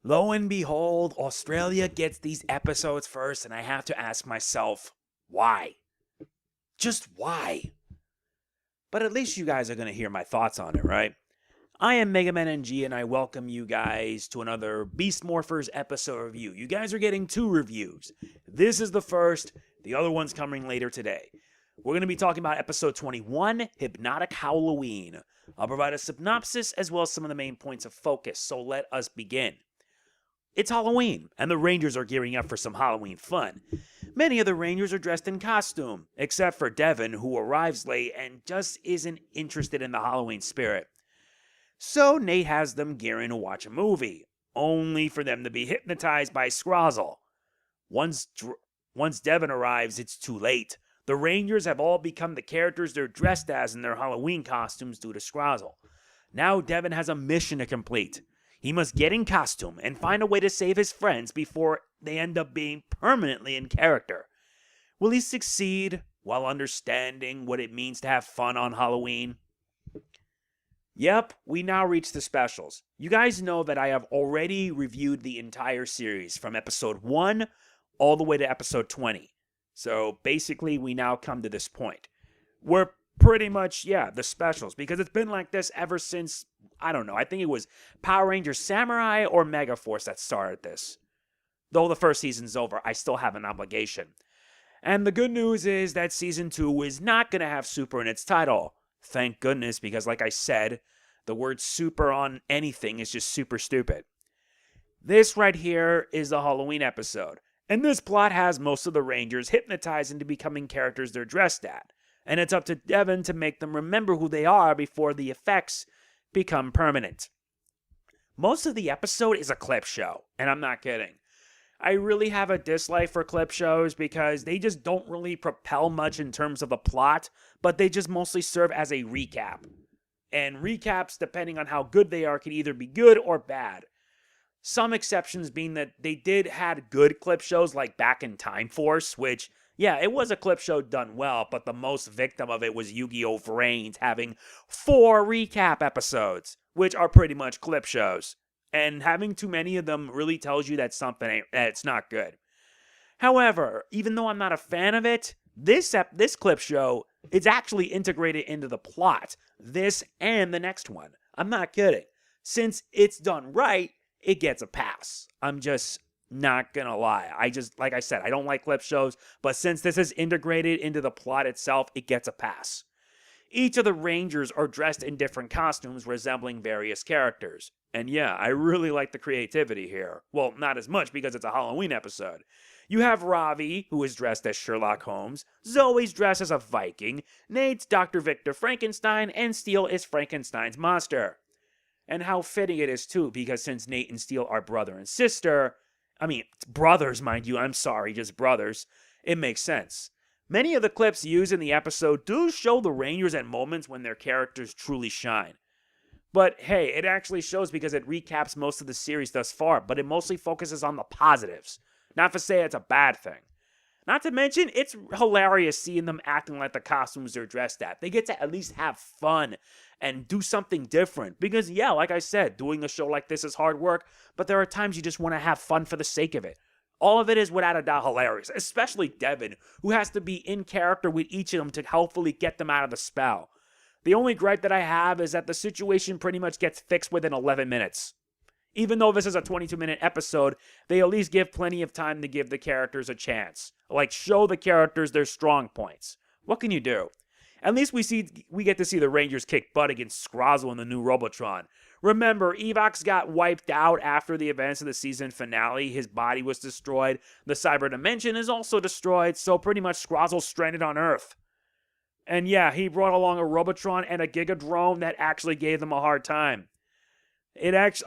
Lo and behold, Australia gets these episodes first, and I have to ask myself, why? Just why? But at least you guys are going to hear my thoughts on it, right? I am MegamanNG, and I welcome you guys to another Beast Morphers episode review. You guys are getting 2 reviews. This is the first, the other one's coming later today. We're going to be talking about episode 21, Hypnotic Halloween. I'll provide a synopsis as well as some of the main points of focus, so let us begin. It's Halloween, and the Rangers are gearing up for some Halloween fun. Many of the Rangers are dressed in costume, except for Devon, who arrives late and just isn't interested in the Halloween spirit. So Nate has them gearing to watch a movie, only for them to be hypnotized by Scrozzle. Once Devon arrives, it's too late. The Rangers have all become the characters they're dressed as in their Halloween costumes due to Scrozzle. Now Devon has a mission to complete. He must get in costume and find a way to save his friends before they end up being permanently in character. Will he succeed while understanding what it means to have fun on Halloween? Yep, we now reach the specials. You guys know that I have already reviewed the entire series from episode 1 all the way to episode 20. So basically, we now come to this point. We're pretty much, the specials, because it's been like this ever since, I don't know, I think it was Power Rangers Samurai or Megaforce that started this. Though the first season's over, I still have an obligation. And the good news is that season 2 is not going to have super in its title. Thank goodness, because like I said, the word super on anything is just super stupid. This right here is the Halloween episode. And this plot has most of the Rangers hypnotized into becoming characters they're dressed at. And it's up to Devon to make them remember who they are before the effects become permanent. Most of the episode is a clip show, and I'm not kidding. I really have a dislike for clip shows because they just don't really propel much in terms of the plot, but they just mostly serve as a recap. And recaps, depending on how good they are, can either be good or bad. Some exceptions being that they had good clip shows like back in Time Force, which, it was a clip show done well, but the most victim of it was Yu-Gi-Oh! Vrains having 4 recap episodes, which are pretty much clip shows. And having too many of them really tells you that it's not good. However, even though I'm not a fan of it, this clip show, it's actually integrated into the plot. This and the next one. I'm not kidding. Since it's done right, it gets a pass. I'm just not gonna lie. Like I said, I don't like clip shows, but since this is integrated into the plot itself, it gets a pass. Each of the Rangers are dressed in different costumes resembling various characters. And I really like the creativity here. Well, not as much because it's a Halloween episode. You have Ravi, who is dressed as Sherlock Holmes, Zoe's dressed as a Viking, Nate's Dr. Victor Frankenstein, and Steel is Frankenstein's monster. And how fitting it is, too, because since Nate and Steel are brother and sister, brothers, mind you, I'm sorry, just brothers, it makes sense. Many of the clips used in the episode do show the Rangers at moments when their characters truly shine. But hey, it actually shows because it recaps most of the series thus far, but it mostly focuses on the positives. Not to say it's a bad thing. Not to mention, it's hilarious seeing them acting like the costumes they're dressed at. They get to at least have fun and do something different. Because like I said, doing a show like this is hard work, but there are times you just want to have fun for the sake of it. All of it is without a doubt hilarious, especially Devon, who has to be in character with each of them to hopefully get them out of the spell. The only gripe that I have is that the situation pretty much gets fixed within 11 minutes. Even though this is a 22-minute episode, they at least give plenty of time to give the characters a chance. Like, show the characters their strong points. What can you do? At least we get to see the Rangers kick butt against Scrozzle in the new Robotron. Remember, Evox got wiped out after the events of the season finale. His body was destroyed. The Cyber Dimension is also destroyed, so pretty much Scrozzle's stranded on Earth. And he brought along a Robotron and a Gigadrone that actually gave them a hard time.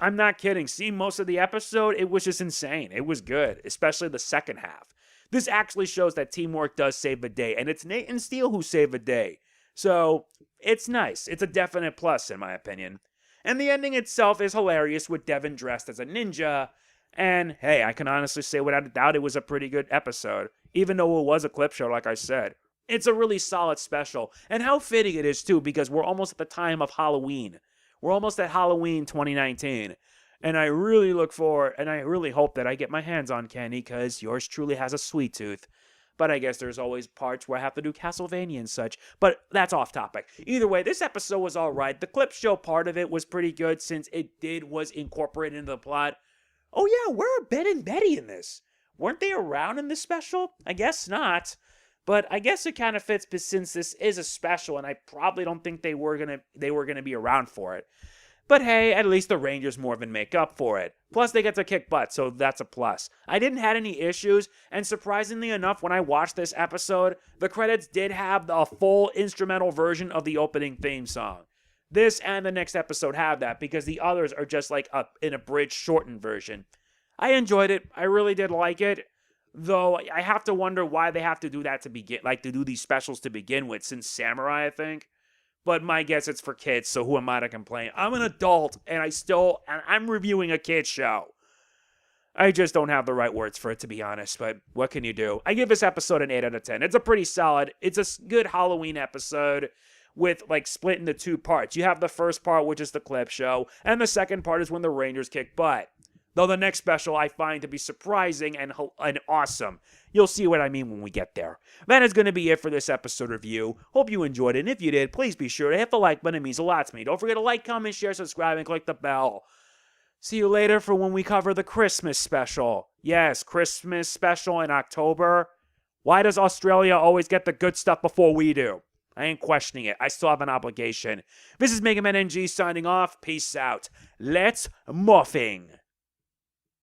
I'm not kidding. Seeing most of the episode, it was just insane. It was good, especially the second half. This actually shows that teamwork does save the day, and it's Nate and Steel who save the day. So, it's nice. It's a definite plus, in my opinion. And the ending itself is hilarious with Devon dressed as a ninja. And, hey, I can honestly say without a doubt it was a pretty good episode. Even though it was a clip show, like I said. It's a really solid special. And how fitting it is, too, because we're almost at the time of Halloween. We're almost at Halloween 2019. And I really look forward, and I really hope that I get my hands on Kenny, because yours truly has a sweet tooth. But I guess there's always parts where I have to do Castlevania and such. But that's off topic. Either way, this episode was alright. The clip show part of it was pretty good, since it was incorporated into the plot. Oh yeah, where are Ben and Betty in this? Weren't they around in this special? I guess not. But I guess it kind of fits, since this is a special, and I probably don't think they were gonna be around for it. But hey, at least the Rangers more than make up for it. Plus, they get to kick butt, so that's a plus. I didn't have any issues, and surprisingly enough, when I watched this episode, the credits did have the full instrumental version of the opening theme song. This and the next episode have that, because the others are just like an abridged, shortened version. I enjoyed it. I really did like it. Though, I have to wonder why they have to do that to begin, like to do these specials to begin with, since Samurai, I think. But my guess, it's for kids, so who am I to complain? I'm an adult, and I'm reviewing a kid's show. I just don't have the right words for it, to be honest, but what can you do? I give this episode an 8 out of 10. It's a pretty solid, it's a good Halloween episode with, like, split into 2 parts. You have the first part, which is the clip show, and the second part is when the Rangers kick butt. Though the next special I find to be surprising and awesome. You'll see what I mean when we get there. That is going to be it for this episode review. Hope you enjoyed it, and if you did, please be sure to hit the like button. It means a lot to me. Don't forget to like, comment, share, subscribe, and click the bell. See you later for when we cover the Christmas special. Yes, Christmas special in October. Why does Australia always get the good stuff before we do? I ain't questioning it. I still have an obligation. This is MegamanNG signing off. Peace out. Let's morphing.